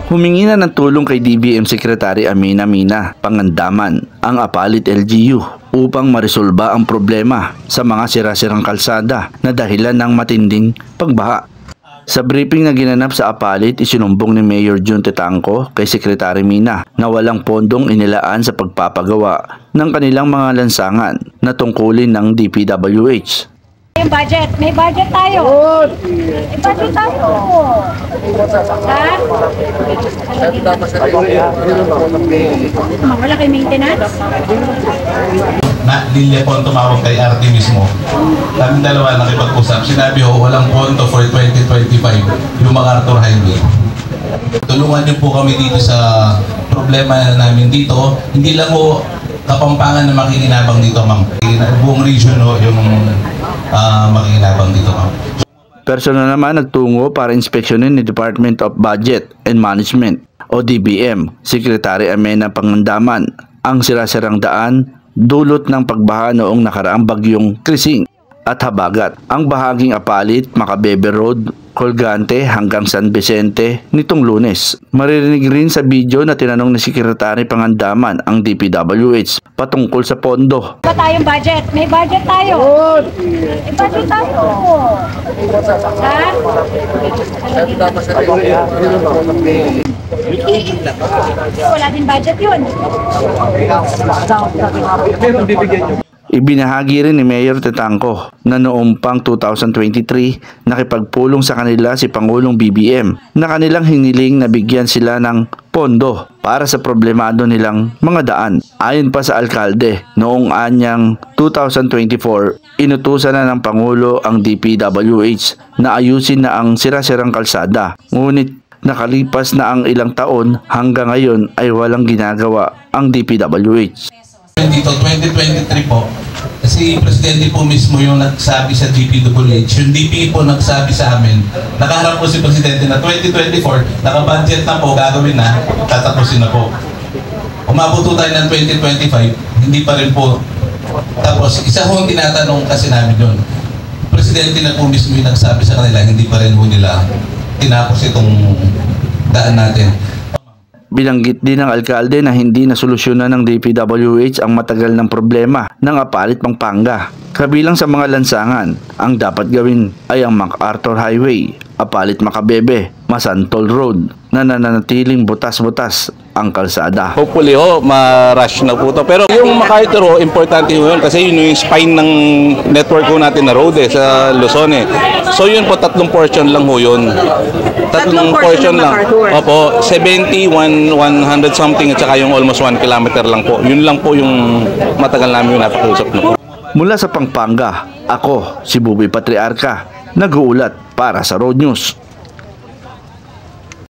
Humingi na ng tulong kay DBM Secretary Amina Mina Pangandaman ang Apalit LGU upang maresolba ang problema sa mga sira-sirang kalsada na dahilan ng matinding pagbaha. Sa briefing na ginanap sa Apalit, isinumbong ni Mayor Jun Tetangco kay Secretary Mina na walang pondong inilaan sa pagpapagawa ng kanilang mga lansangan na tungkulin ng DPWH. Yung budget, may budget tayo. May budget tayo. Ha? Wala kay maintenance? Na Lilia po ang tumawag kay RT mismo. Kami dalawa nakipag-usap. Sinabi ho, walang pondo for 2025 yung MacArthur Highway. Tulungan niyo po kami dito sa problema namin dito. Hindi lang ho Kapampangan na makikinabang dito, ma'am. Buong region ho yung makikinabang dito, ma'am. Personal naman nagtungo para inspeksyonin ni Department of Budget and Management o DBM, Secretary Amina Pangandaman, ang sirasirang daan dulot ng pagbaha noong nakaraang bagyong Krising at Habagat. Ang bahaging Apalit, Macabebe Road, Colgante hanggang San Vicente nitong Lunes. Maririnig rin sa video na tinanong ni Secretary Pangandaman ang DPWH patungkol sa pondo. Ba tayong budget? May budget tayo. May budget tayo. Ha? Wala din budget yun. Ibinahagi rin ni Mayor Tetangco na noong pang 2023 nakipagpulong sa kanila si Pangulong BBM na kanilang hiniling na bigyan sila ng pondo para sa problemado nilang mga daan. Ayon pa sa alkalde, noong anyang 2024, inutusan na ng Pangulo ang DPWH na ayusin na ang sira-sirang kalsada. Ngunit nakalipas na ang ilang taon, hanggang ngayon ay walang ginagawa ang DPWH. Dito 2023 po, kasi Presidente po mismo yung nagsabi sa DPWH, yung DP po nagsabi sa amin, nakaharap po si Presidente na 2024, nakabudget na po, gagawin na, tatapusin na po. Umabot po tayo ng 2025, hindi pa rin po. Tapos, isa hong tinatanong kasi namin yun, Presidente na po mismo yung nagsabi sa kanila, hindi pa rin po nila tinapos itong daan natin. Binanggit din ng alkalde na hindi nasolusyonan ng DPWH ang matagal ng problema ng Apalit, Pampanga. Kabilang sa mga lansangan, ang dapat gawin ay ang MacArthur Highway, Apalit Macabebe, Masantol Road na nananatiling butas-butas ang kalsada. Hopefully ma-rush na po ito. Pero yung MacArthur importante yun kasi yun yung spine ng network ko natin na road sa Luzon eh. So yun po, 3 portion lang ho yun. 3 portion lang. Opo, 70, 100 something at saka yung almost 1 kilometer lang po. Yun lang po yung matagal namin yung napakusap na po. Mula sa Pampanga, ako si Buboy Patriarca, nag-uulat para sa Road News.